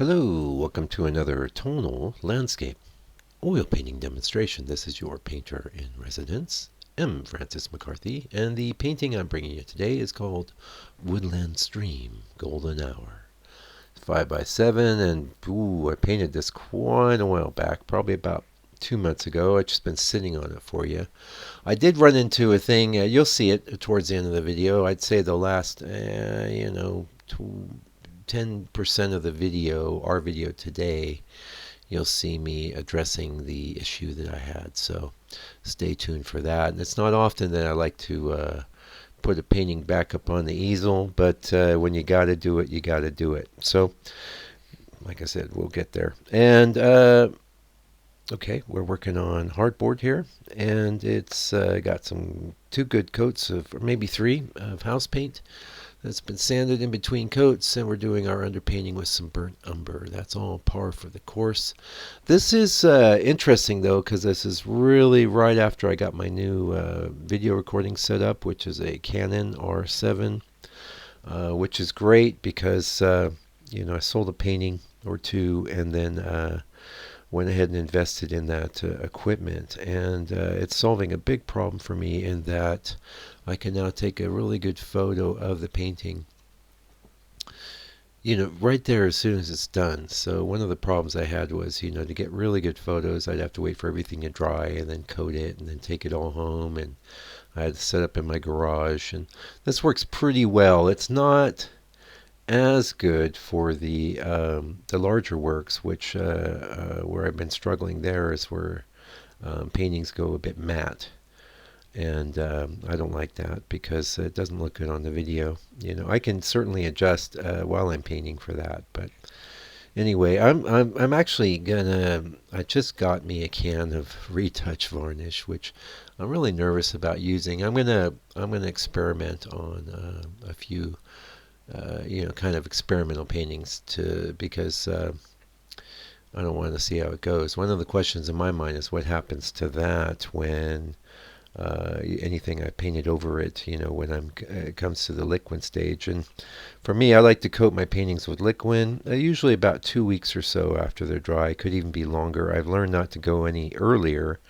Hello, welcome to another tonal landscape oil painting demonstration. This is your painter in residence, M. Francis McCarthy, and the painting I'm bringing you today is called Woodland Stream, Golden Hour. It's 5x7, and I painted this quite a while back, probably about 2 months ago. I've just been sitting on it for you. I did run into a thing, you'll see it towards the end of the video. I'd say the last, 10% of the video, our video today, you'll see me addressing the issue that I had. So stay tuned for that. And it's not often that I like to put a painting back up on the easel, but when you got to do it, you got to do it. So, like I said, we'll get there. And okay, we're working on hardboard here, and it's got two good coats of, or maybe three, of house paint that's been sanded in between coats, and we're doing our underpainting with some burnt umber. That's all par for the course. This is interesting though, because this is really right after I got my new video recording set up, which is a Canon R7, which is great because I sold a painting or two, and then went ahead and invested in that equipment, and it's solving a big problem for me in that I can now take a really good photo of the painting, right there as soon as it's done. So one of the problems I had was, to get really good photos, I'd have to wait for everything to dry and then coat it and then take it all home, and I had to set up in my garage, and this works pretty well. It's not as good for the larger works, which where I've been struggling there is where paintings go a bit matte, and I don't like that because it doesn't look good on the video. I can certainly adjust while I'm painting for that, but anyway, I'm actually gonna. I just got me a can of retouch varnish, which I'm really nervous about using. I'm gonna experiment on a few kind of experimental paintings because I don't want to see how it goes. One of the questions in my mind is what happens to that when anything I painted over it, when it comes to the liquid stage. And for me, I like to coat my paintings with liquid, usually about 2 weeks or so after they're dry. It could even be longer. I've learned not to go any earlier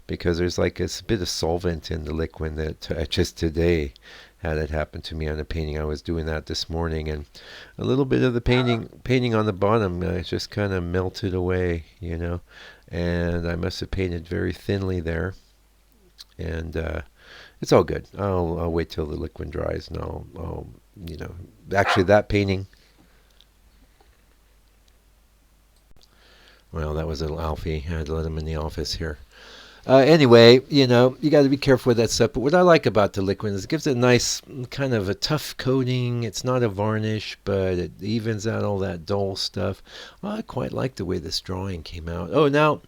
because there's like a bit of solvent in the liquid that just today had it happen to me on a painting. I was doing that this morning, and a little bit of the painting on the bottom just kind of melted away, and I must have painted very thinly there, and it's all good. I'll wait till the liquid dries, and I'll actually that painting. Well, that was a little Alfie. I had to let him in the office here. Anyway, you got to be careful with that stuff. But what I like about the liquid is it gives it a nice kind of a tough coating. It's not a varnish, but it evens out all that dull stuff. Well, I quite like the way this drawing came out. Oh, now,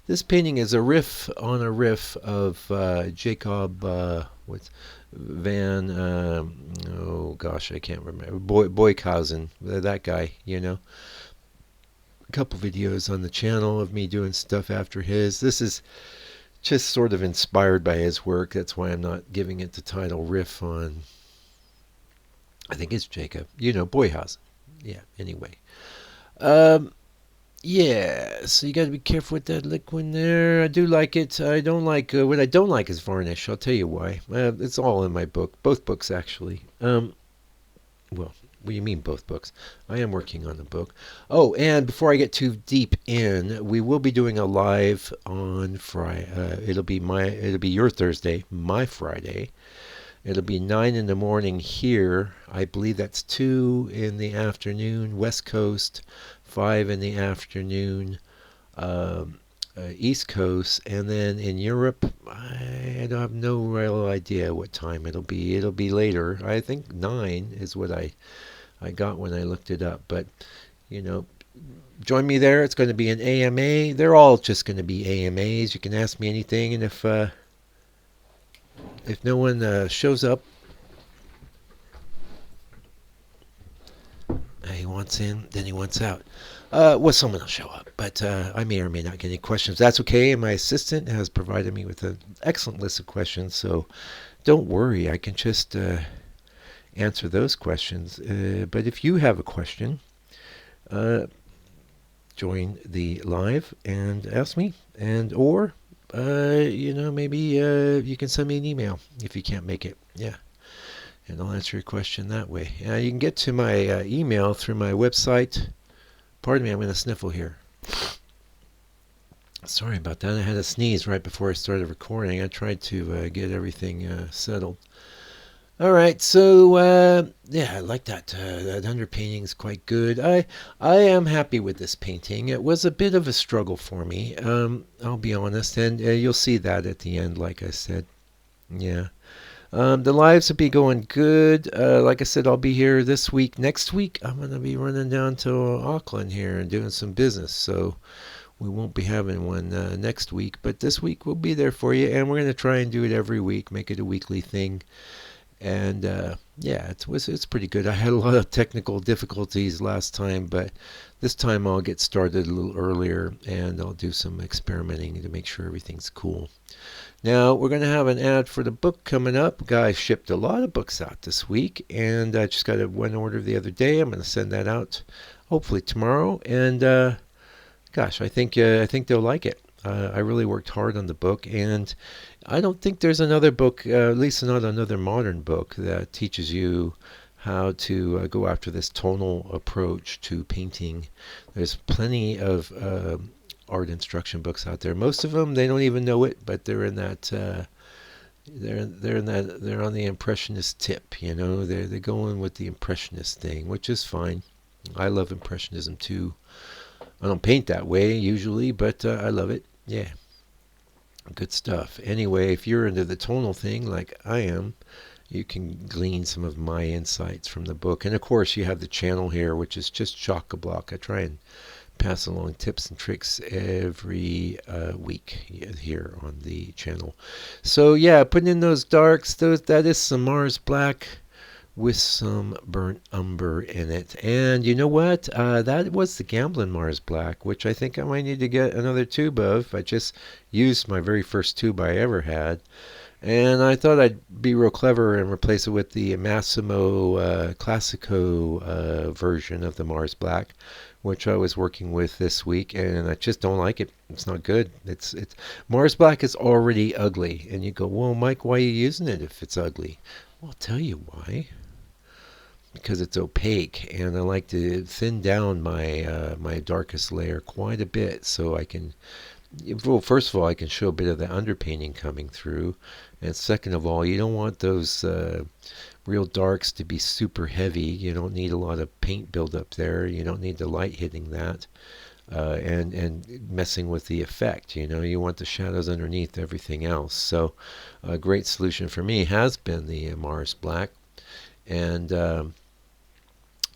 this painting is a riff on a riff of Jacob, what's Van, oh gosh, I can't remember. Boykhausen, that guy, A couple videos on the channel of me doing stuff after his. This is just sort of inspired by his work. That's why I'm not giving it the title riff on, I think it's Jacob, Boyhausen. Yeah, anyway. Yeah, so you got to be careful with that liquid there. I do like it. I don't like, what I don't like is varnish. I'll tell you why. It's all in my book, both books actually. Well, what do you mean both books? I am working on the book. Oh, and before I get too deep in, we will be doing a live on Friday. It'll be your Thursday, my Friday. It'll be 9 in the morning here. I believe that's 2 in the afternoon, West Coast, 5 in the afternoon, East Coast, and then in Europe, I don't have no real idea what time it'll be. It'll be later. I think 9 is what I got when I looked it up. But, join me there. It's going to be an AMA. They're all just going to be AMAs. You can ask me anything, and if no one shows up, he wants in, then he wants out. Well, someone will show up, but I may or may not get any questions. That's okay. My assistant has provided me with an excellent list of questions, so don't worry. I can just answer those questions. But if you have a question, join the live and ask me, and or maybe you can send me an email if you can't make it. Yeah, and I'll answer your question that way. You can get to my email through my website. Pardon me, I'm going to sniffle here. Sorry about that. I had a sneeze right before I started recording. I tried to get everything settled. All right, so yeah, I like that. That underpainting is quite good. I am happy with this painting. It was a bit of a struggle for me. I'll be honest, and you'll see that at the end, like I said. Yeah. The lives will be going good. Like I said, I'll be here this week. Next week, I'm going to be running down to Auckland here and doing some business. So we won't be having one next week. But this week, we'll be there for you. And we're going to try and do it every week, make it a weekly thing. And yeah, it's pretty good. I had a lot of technical difficulties last time, but this time I'll get started a little earlier and I'll do some experimenting to make sure everything's cool. Now, we're going to have an ad for the book coming up. Guy shipped a lot of books out this week, and I just got one order the other day. I'm going to send that out hopefully tomorrow. And gosh, I think they'll like it. I really worked hard on the book, and I don't think there's another book, at least not another modern book, that teaches you how to go after this tonal approach to painting. There's plenty of art instruction books out there. Most of them, they don't even know it, but they're in that they're on the impressionist tip. They're going with the impressionist thing, which is fine. I love impressionism too. I don't paint that way usually, but I love it. Yeah, good stuff. Anyway, if you're into the tonal thing like I am, you can glean some of my insights from the book. And of course, you have the channel here, which is just chock-a-block. I try and pass along tips and tricks every week here on the channel. So yeah, putting in those darks, that is some Mars Black with some burnt umber in it. And you know what? That was the Gamblin' Mars Black, which I think I might need to get another tube of. I just used my very first tube I ever had. And I thought I'd be real clever and replace it with the Massimo Classico version of the Mars Black, which I was working with this week, and I just don't like it. It's not good. It's Mars Black is already ugly, and you go, well, Mike, why are you using it if it's ugly? Well, I'll tell you why. Because it's opaque, and I like to thin down my my darkest layer quite a bit, so I can. Well, first of all, I can show a bit of the underpainting coming through, and second of all, you don't want those real darks to be super heavy. You don't need a lot of paint buildup there. You don't need the light hitting that and messing with the effect. You want the shadows underneath everything else. So a great solution for me has been the Mars Black. And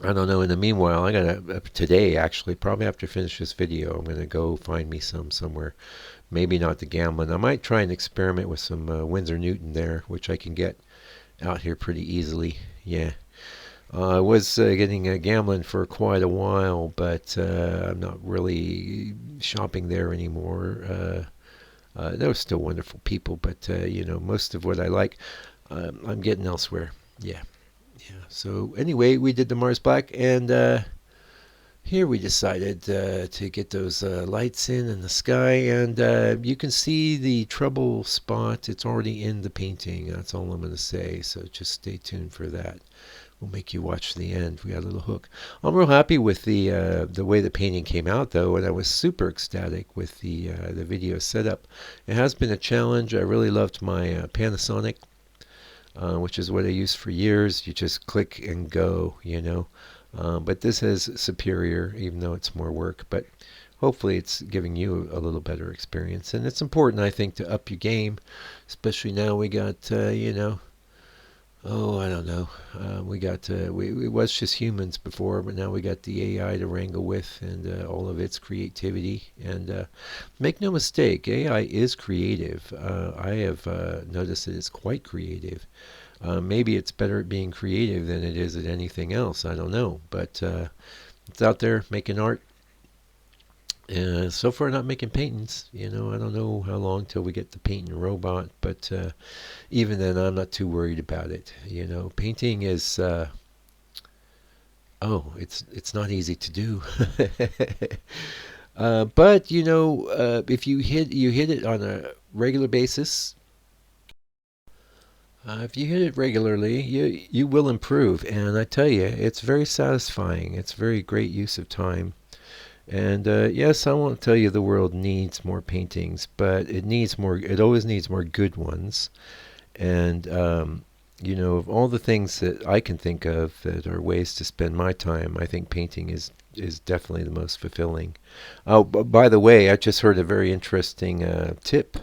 I don't know, in the meanwhile, I gotta, today actually, probably after I finish this video, I'm gonna go find me somewhere. Maybe not the Gamblin'. I might try and experiment with some Winsor Newton there, which I can get out here pretty easily. Yeah. I was getting a Gamblin' for quite a while, but I'm not really shopping there anymore. They're still wonderful people, but most of what I like, I'm getting elsewhere. Yeah. Yeah. So anyway, we did the Mars Black, and here we decided to get those lights in the sky, and you can see the trouble spot. It's already in the painting. That's all I'm going to say. So just stay tuned for that. We'll make you watch the end. We got a little hook. I'm real happy with the way the painting came out, though, and I was super ecstatic with the video setup. It has been a challenge. I really loved my Panasonic, which is what I used for years. You just click and go, but this is superior, even though it's more work. But hopefully it's giving you a little better experience. And it's important, I think, to up your game, especially now we got, I don't know. We got, it was just humans before, but now we got the AI to wrangle with, and all of its creativity. And make no mistake, AI is creative. I have noticed that it's quite creative. Maybe it's better at being creative than it is at anything else. I don't know. But it's out there making art. So far, not making paintings. I don't know how long till we get the painting robot. But even then, I'm not too worried about it. Painting is... it's not easy to do. But if you hit it on a regular basis, if you hit it regularly, you will improve. And I tell you, it's very satisfying. It's very great use of time. And yes, I won't tell you the world needs more paintings, but it needs more. It always needs more good ones. And of all the things that I can think of that are ways to spend my time, I think painting is definitely the most fulfilling. Oh, by the way, I just heard a very interesting tip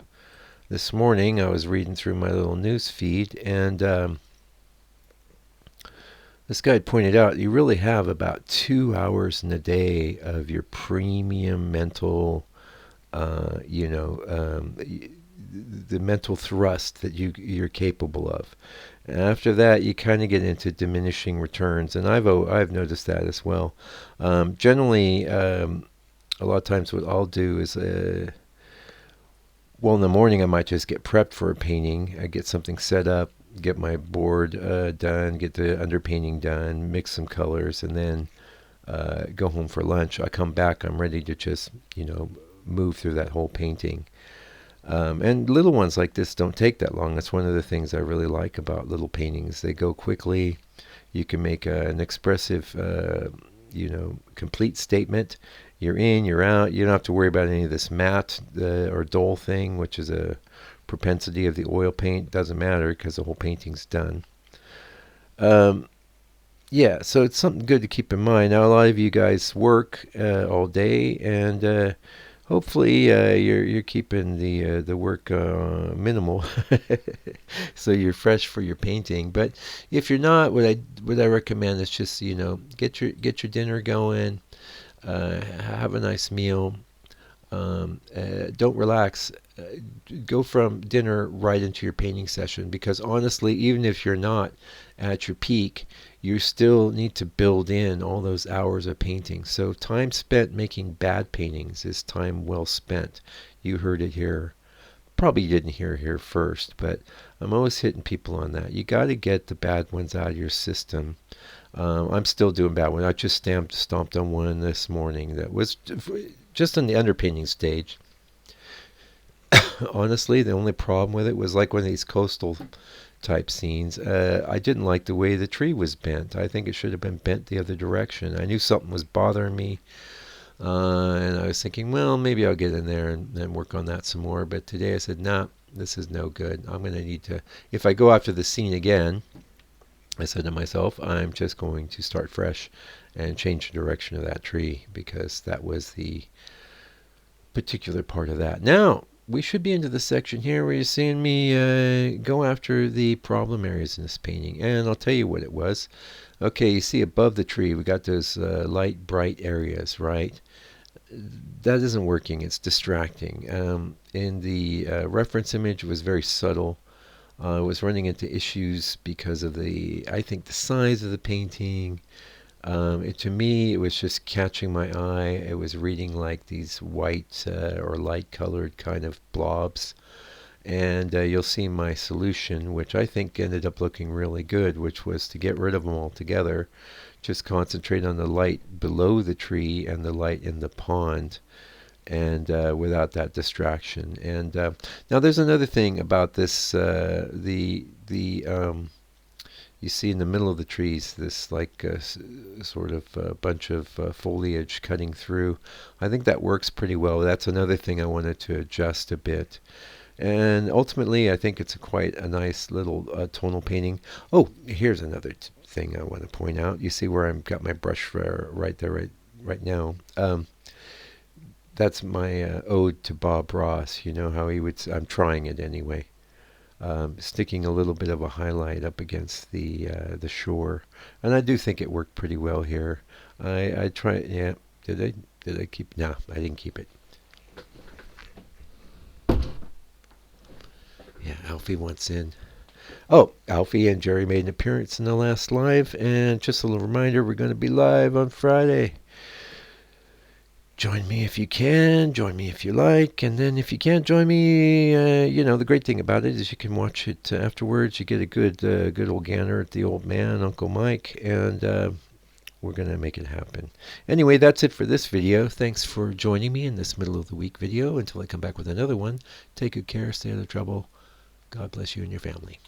this morning. I was reading through my little news feed, and this guy pointed out you really have about 2 hours in a day of your premium mental, uh, you know, um, the mental thrust that you're capable of. After that, you kind of get into diminishing returns, and I've noticed that as well. Generally, a lot of times what I'll do is, well, in the morning I might just get prepped for a painting. I get something set up, get my board done, get the underpainting done, mix some colors, and then go home for lunch. I come back, I'm ready to just move through that whole painting. And little ones like this don't take that long. That's one of the things I really like about little paintings. They go quickly. You can make an expressive, complete statement. You're in, you're out. You don't have to worry about any of this matte or dull thing, which is a propensity of the oil paint. Doesn't matter because the whole painting's done. Um, yeah, so it's something good to keep in mind. Now, a lot of you guys work all day, and hopefully you're keeping the work minimal, so you're fresh for your painting. But if you're not, what I recommend is just get your dinner going, have a nice meal. Don't relax. Go from dinner right into your painting session, because honestly, even if you're not at your peak, you still need to build in all those hours of painting. So time spent making bad paintings is time well spent. You heard it here. Probably didn't hear it here first, but I'm always hitting people on that. You got to get the bad ones out of your system. I'm still doing bad ones. I just stomped on one this morning that was just in the underpainting stage. Honestly, the only problem with it was like one of these coastal type scenes. I didn't like the way the tree was bent. I think it should have been bent the other direction. I knew something was bothering me, and I was thinking, well, maybe I'll get in there and work on that some more. But today I said, nah, this is no good. I'm going to need to, if I go after the scene again, I said to myself, I'm just going to start fresh and change the direction of that tree, because that was the particular part of that. Now, we should be into the section here where you're seeing me go after the problem areas in this painting. And I'll tell you what it was. Okay, you see above the tree, we got those light, bright areas, right? That isn't working. It's distracting. In the reference image, it was very subtle. I was running into issues because of I think the size of the painting. To me, it was just catching my eye. It was reading like these white or light colored kind of blobs. And you'll see my solution, which I think ended up looking really good, which was to get rid of them altogether. Just concentrate on the light below the tree and the light in the pond, and without that distraction. And now there's another thing about this. You see in the middle of the trees this like sort of bunch of foliage cutting through. I think that works pretty well. That's another thing I wanted to adjust a bit. And ultimately, I think it's quite a nice little tonal painting. Oh, here's another thing I want to point out. You see where I've got my brush right there, right now. That's my ode to Bob Ross. You know how he would. I'm trying it anyway. Sticking a little bit of a highlight up against the shore, and I do think it worked pretty well here. I try. Yeah. Did I keep? No, I didn't keep it. Yeah, Alfie wants in. Oh, Alfie and Jerry made an appearance in the last live, and just a little reminder, we're going to be live on Friday. Join me if you can, join me if you like, and then if you can't join me, the great thing about it is you can watch it afterwards. You get a good old gander at the old man, Uncle Mike, and we're going to make it happen. Anyway, that's it for this video. Thanks for joining me in this middle of the week video. Until I come back with another one, take good care, stay out of trouble. God bless you and your family.